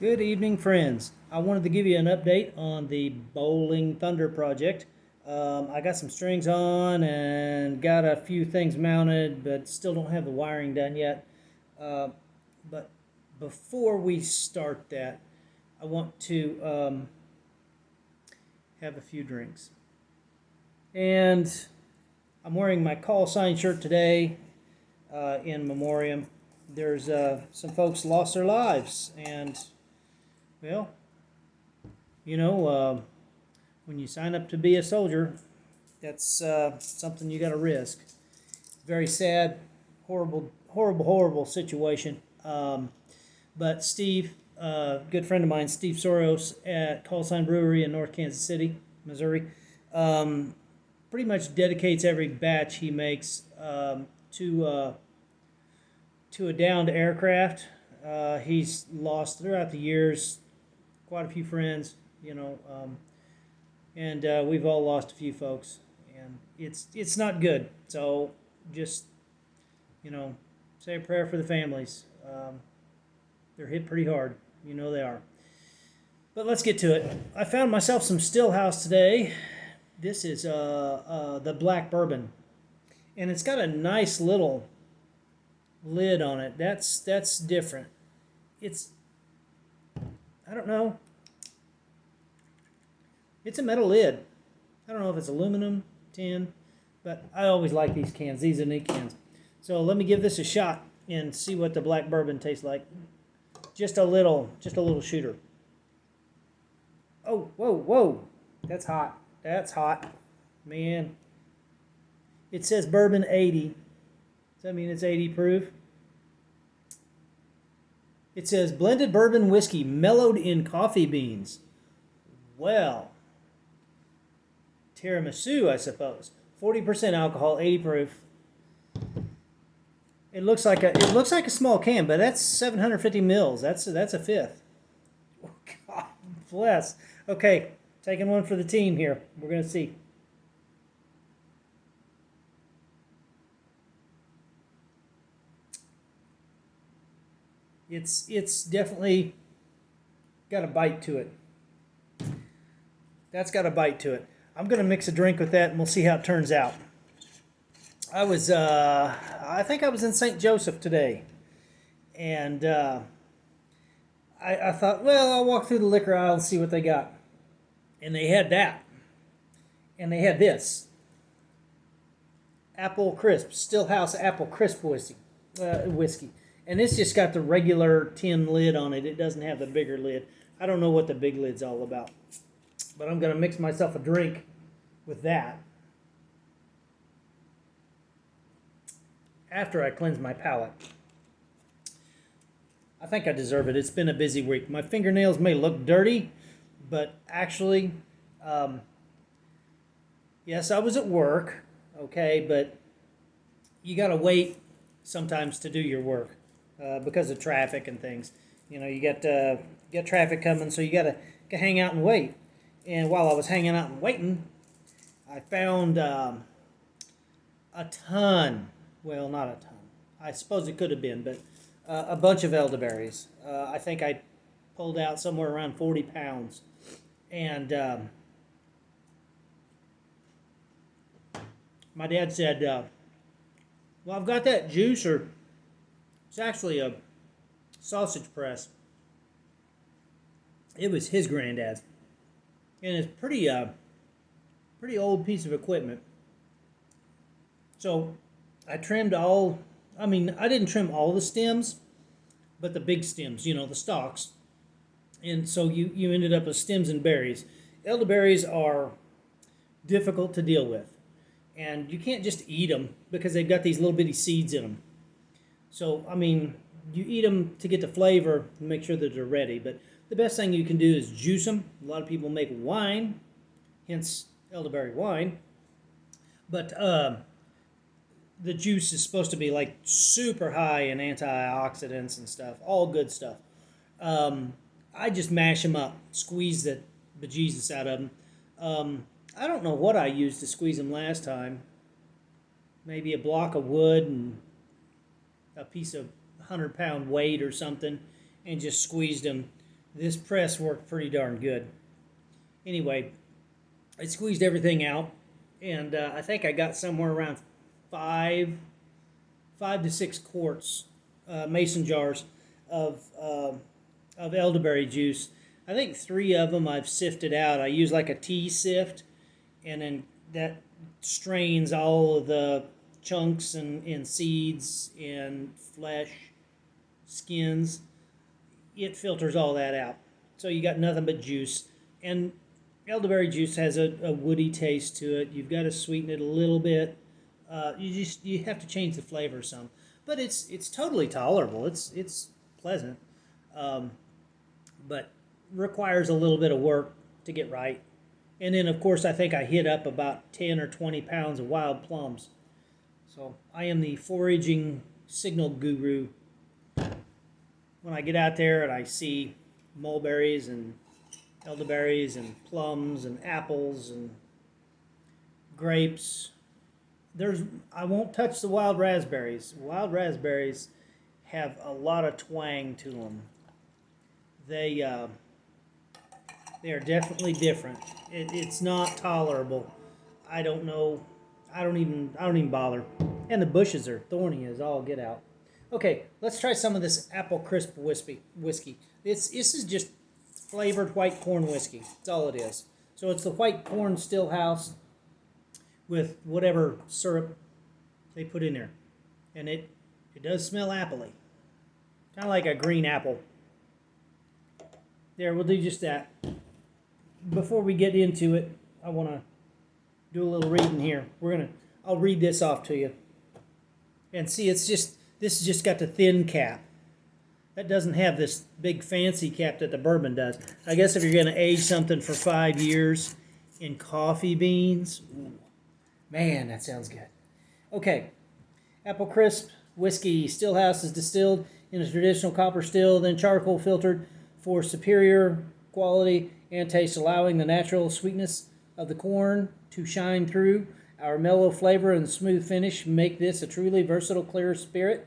Good evening, friends. I wanted to give you an update on the Bowling Thunder project. I got some strings on and got a few things mounted, but still don't have the wiring done yet. Uh, but before we start that, I want to have a few drinks. And I'm wearing my call sign shirt today in memoriam. There's some folks lost their lives, and well, you know, when you sign up to be a soldier, that's something you got to risk. Very sad, horrible situation. But Steve, good friend of mine, Steve Soros at Call Sign Brewery in North Kansas City, Missouri, um, pretty much dedicates every batch he makes to a downed aircraft. He's lost throughout the years quite a few friends, and we've all lost a few folks, and it's not good. So just you know, say a prayer for the families. They're hit pretty hard, they are. But let's get to it. I found myself some Stillhouse today. This is the black bourbon, and it's got a nice little lid on it. That's different. It's I don't know. It's a metal lid. I don't know if it's aluminum, tin, but I always like these cans. These are neat cans. So let me give this a shot and see what the black bourbon tastes like. Just a little shooter. Oh, whoa. That's hot. That's hot. Man. It says bourbon 80. Does that mean it's 80 proof? It says blended bourbon whiskey mellowed in coffee beans. Well, tiramisu, I suppose. 40% alcohol, 80 proof. It looks like a small can, but that's 750 mils. That's a fifth. Oh, God bless. Okay, taking one for the team here. We're gonna see. It's definitely got a bite to it. That's got a bite to it. I'm gonna mix a drink with that, and we'll see how it turns out. I think I was in St. Joseph today, and I thought, well, I'll walk through the liquor aisle and see what they got. And they had that, and they had this apple crisp, Stillhouse apple crisp whiskey, and it's just got the regular tin lid on it. It doesn't have the bigger lid. I don't know what the big lid's all about, but I'm gonna mix myself a drink with that after I cleanse my palate. I think I deserve it. It's been a busy week. My fingernails may look dirty, but actually, um, yes, I was at work, okay, but you got to wait sometimes to do your work because of traffic and things. You got traffic coming, so you got to hang out and wait. And while I was hanging out and waiting, I found a ton. Well, not a ton. I suppose it could have been, but a bunch of elderberries. I think I pulled out somewhere around 40 pounds. And my dad said, well, I've got that juicer. It's actually a sausage press. It was his granddad's. And it's pretty old piece of equipment. So I trimmed I didn't trim all the stems, but the big stems, the stalks. And so you ended up with stems and berries. Elderberries are difficult to deal with. And you can't just eat them because they've got these little bitty seeds in them. So, you eat them to get the flavor and make sure that they're ready. But the best thing you can do is juice them. A lot of people make wine, hence elderberry wine. But the juice is supposed to be like super high in antioxidants and stuff, all good stuff. I just mash them up, squeeze the bejesus out of them. I don't know what I used to squeeze them last time. Maybe a block of wood and a piece of 100-pound weight or something, and just squeezed them. This press worked pretty darn good. Anyway, I squeezed everything out, and I think I got somewhere around five, 5 to 6 quarts, mason jars of elderberry juice. I think 3 of them I've sifted out. I use like a tea sift, and then that strains all of the chunks and seeds and flesh, skins. It filters all that out. So you got nothing but juice. And elderberry juice has a woody taste to it. You've got to sweeten it a little bit. You have to change the flavor some, but it's totally tolerable. It's pleasant, um, but requires a little bit of work to get right. And then of course I think I hit up about 10 or 20 pounds of wild plums. So I am the foraging signal guru. When I get out there and I see mulberries and elderberries and plums and apples and grapes, there's I won't touch the wild raspberries. Wild raspberries have a lot of twang to them. They uh, they are definitely different. It's not tolerable. I don't know. I don't even bother. And the bushes are thorny as all get out. Okay, let's try some of this apple crisp whiskey. This is just flavored white corn whiskey. That's all it is. So it's the white corn stillhouse with whatever syrup they put in there, and it does smell appley, kind of like a green apple. There, we'll do just that. Before we get into it, I want to do a little reading here. I'll read this off to you, and see, this has just got the thin cap. That doesn't have this big fancy cap that the bourbon does. I guess if you're going to age something for 5 years in coffee beans, ooh, man, that sounds good. Okay, apple crisp whiskey stillhouse is distilled in a traditional copper still, then charcoal filtered for superior quality and taste, allowing the natural sweetness of the corn to shine through. Our mellow flavor and smooth finish make this a truly versatile, clear spirit.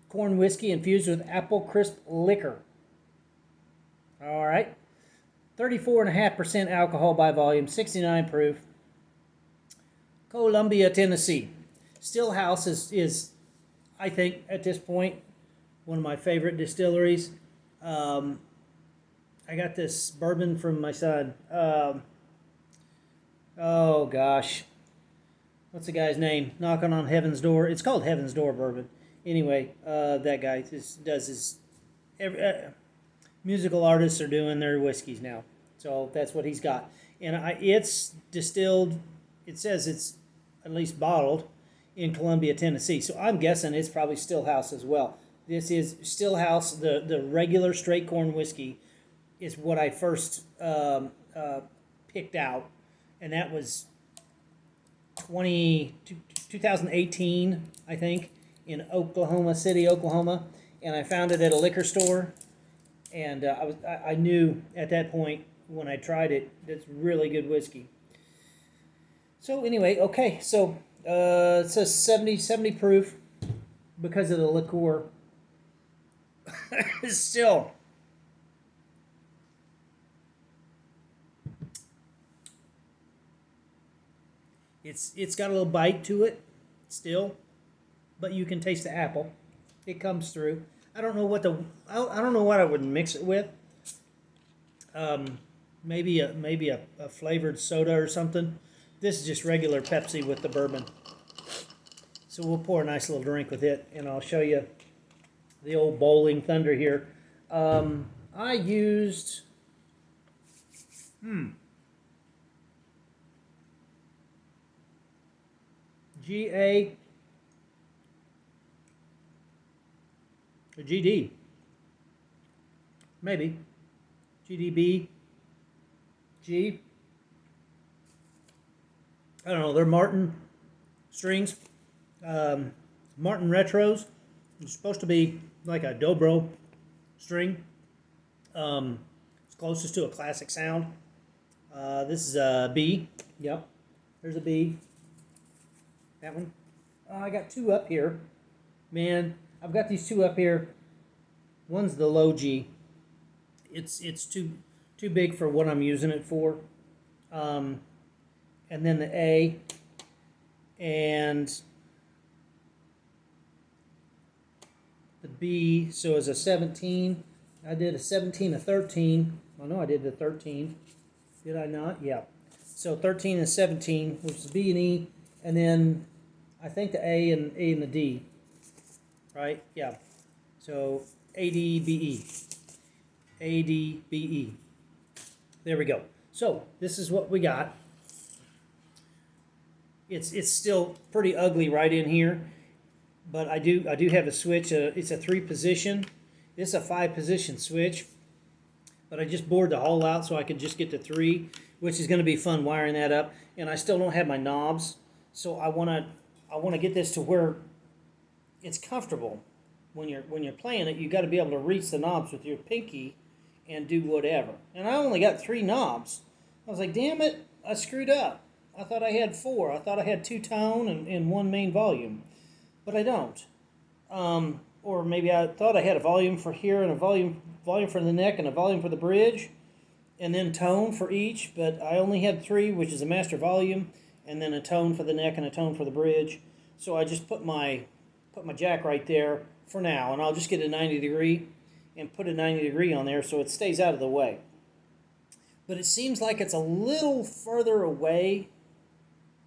Corn whiskey infused with apple crisp liquor. All right. 34.5% alcohol by volume, 69 proof. Columbia, Tennessee. Stillhouse is I think, at this point, one of my favorite distilleries. I got this bourbon from my son. Oh, gosh. What's the guy's name? Knocking on Heaven's Door. It's called Heaven's Door Bourbon. Anyway, that guy does his... musical artists are doing their whiskeys now. So that's what he's got. And it's distilled, it says it's at least bottled in Columbia, Tennessee. So I'm guessing it's probably Stillhouse as well. This is Stillhouse, the regular straight corn whiskey is what I first picked out. And that was 2018, I think, in Oklahoma City, Oklahoma. And I found it at a liquor store. And I knew at that point when I tried it, that's really good whiskey. So anyway, okay, so it says 70 proof because of the liqueur. Still, it's got a little bite to it, still, but you can taste the apple. It comes through. I don't know what I would mix it with. Maybe a flavored soda or something. This is just regular Pepsi with the bourbon. So we'll pour a nice little drink with it, and I'll show you the old Bowling Thunder here. I used GA or GD, maybe GDB G. I don't know. They're Martin strings, Martin retros. It's supposed to be like a dobro string. It's closest to a classic sound. This is a B. Yep, there's a B. That one. I got two up here. Man, I've got these two up here. One's the low G. It's too big for what I'm using it for. Um, and then the A, and the B. So as a 17, I did a 17, a 13. Oh no, I did the 13. Did I not? Yeah. So 13 and 17, which is B and E, and then I think the A and the D. Right? Yeah. So A D B E. A D B E. There we go. So this is what we got. It's still pretty ugly right in here, but I do have a switch. It's a 3-position. This is a 5-position switch, but I just bored the hole out so I could just get to 3, which is going to be fun wiring that up. And I still don't have my knobs, so I want to get this to where it's comfortable. When you're playing it, you got to be able to reach the knobs with your pinky and do whatever. And I only got 3 knobs. I was like, damn it, I screwed up. I thought I had 4. I thought I had 2 tone and 1 main volume, but I don't. Or maybe I thought I had a volume for here and a volume for the neck and a volume for the bridge, and then tone for each. But I only had 3, which is a master volume, and then a tone for the neck and a tone for the bridge. So I just put my jack right there for now, and I'll just get a 90 degree and put a 90 degree on there so it stays out of the way. But it seems like it's a little further away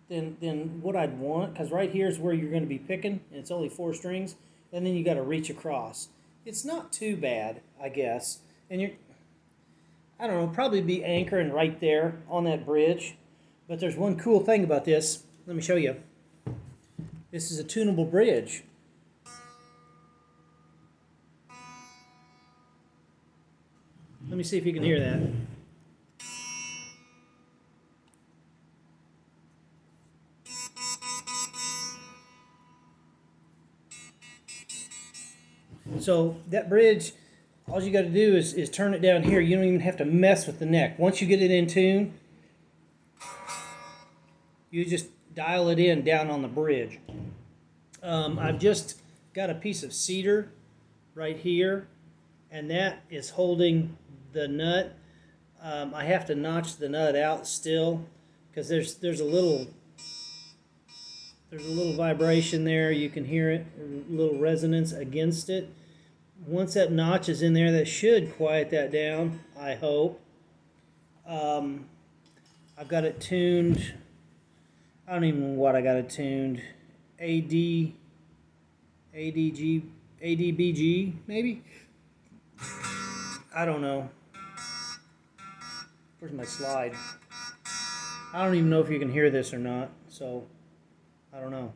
than what I'd want, because right here is where you're going to be picking, and it's only 4 strings, and then you got to reach across. It's not too bad, I guess. And I don't know, probably be anchoring right there on that bridge. But there's one cool thing about this. Let me show you. This is a tunable bridge. Let me see if you can hear that. So that bridge, all you got to do is turn it down here. You don't even have to mess with the neck. Once you get it in tune, you just dial it in down on the bridge. I've just got a piece of cedar right here, and that is holding the nut. I have to notch the nut out still because there's a little vibration there. You can hear it, a little resonance against it. Once that notch is in there, that should quiet that down, I hope. I've got it tuned. I don't even know what I got it tuned. ADG, ADBG, maybe? I don't know. Where's my slide? I don't even know if you can hear this or not, so I don't know.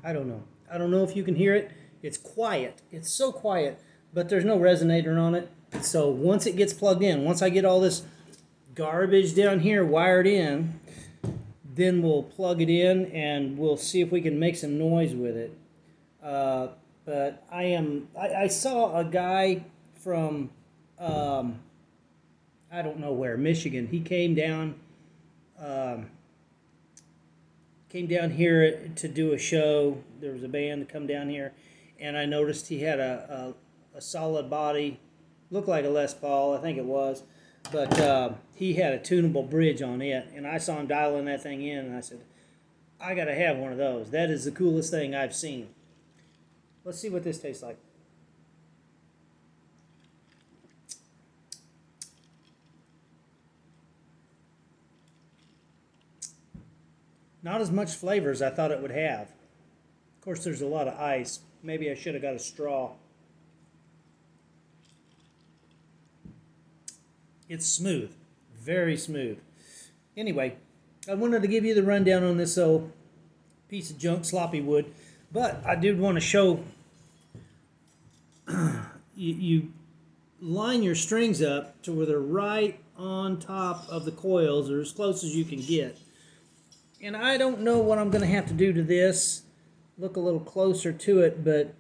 I don't know. I don't know if you can hear it. It's quiet. It's so quiet, but there's no resonator on it. So once it gets plugged in, once I get all this garbage down here wired in, then we'll plug it in and we'll see if we can make some noise with it. But I saw a guy from, I don't know where, Michigan. He came down here to do a show. There was a band to come down here, and I noticed he had a solid body, looked like a Les Paul, I think it was, but he had a tunable bridge on it, and I saw him dialing that thing in, and I said, I gotta have one of those. That is the coolest thing I've seen. Let's see what this tastes like. Not as much flavor as I thought it would have. Of course, there's a lot of ice. Maybe I should have got a straw. It's smooth, very smooth. Anyway, I wanted to give you the rundown on this old piece of junk sloppy wood, but I did want to show you line your strings up to where they're right on top of the coils, or as close as you can get. And I don't know what I'm going to have to do to this. Look a little closer to it, but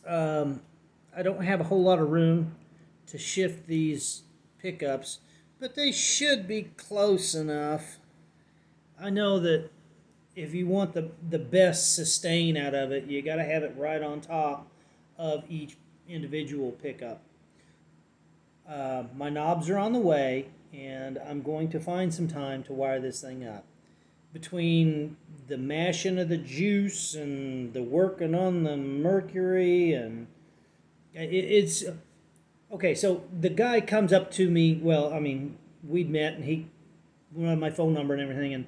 I don't have a whole lot of room to shift these pickups, but they should be close enough. I know that if you want the best sustain out of it, you got to have it right on top of each individual pickup. My knobs are on the way, and I'm going to find some time to wire this thing up. Between the mashing of the juice and the working on the mercury, and it's okay. So the guy comes up to me. Well, I mean, we'd met, and he wanted my phone number and everything, and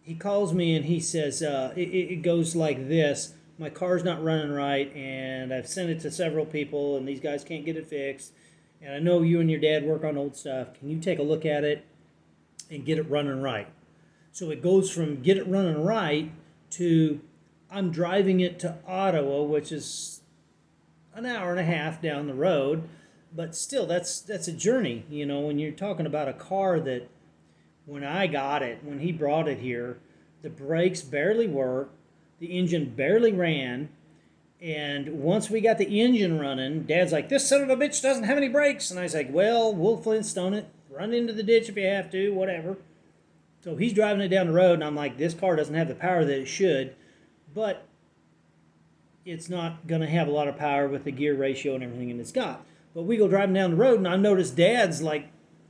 he calls me and he says, it goes like this: my car's not running right, and I've sent it to several people, and these guys can't get it fixed. And I know you and your dad work on old stuff. Can you take a look at it and get it running right? So it goes from get it running right to I'm driving it to Ottawa, which is an hour and a half down the road. But still, that's a journey. You know, when you're talking about a car that when I got it, when he brought it here, the brakes barely worked, the engine barely ran. And once we got the engine running, Dad's like, this son of a bitch doesn't have any brakes. And I was like, well, we'll Flintstone it, run into the ditch if you have to, whatever. So he's driving it down the road, and I'm like, this car doesn't have the power that it should, but it's not going to have a lot of power with the gear ratio and everything it's got. But we go driving down the road, and I notice Dad's like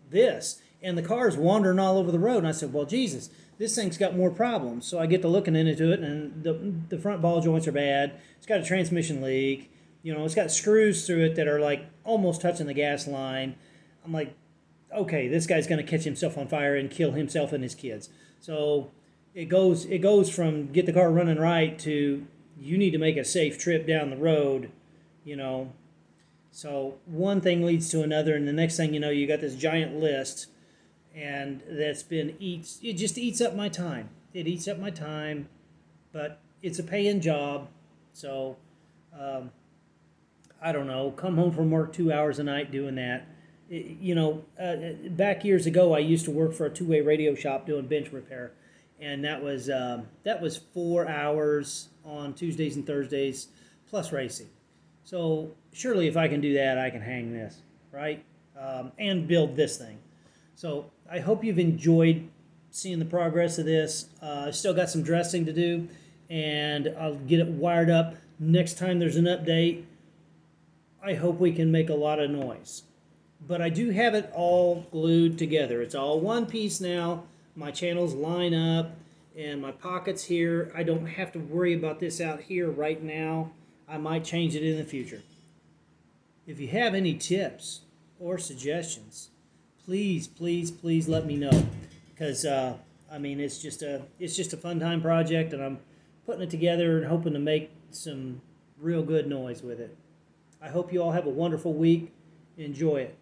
this, and the car's wandering all over the road. And I said, well, Jesus, this thing's got more problems. So I get to looking into it, and the front ball joints are bad. It's got a transmission leak. You know, it's got screws through it that are like almost touching the gas line. I'm like, okay, this guy's going to catch himself on fire and kill himself and his kids. So it goes from get the car running right to you need to make a safe trip down the road, you know. So one thing leads to another, and the next thing you know, you got this giant list, and it just eats up my time. It eats up my time, but it's a paying job. So I don't know, come home from work 2 hours a night doing that. Back years ago, I used to work for a two-way radio shop doing bench repair, and that was 4 hours on Tuesdays and Thursdays plus racing. So surely, if I can do that, I can hang this, right? And build this thing. So I hope you've enjoyed seeing the progress of this. I've still got some dressing to do, and I'll get it wired up. Next time there's an update, I hope we can make a lot of noise. But I do have it all glued together. It's all one piece now. My channels line up, and my pockets here. I don't have to worry about this out here right now. I might change it in the future. If you have any tips or suggestions, please, please, please let me know. Because it's just a fun time project, and I'm putting it together and hoping to make some real good noise with it. I hope you all have a wonderful week. Enjoy it.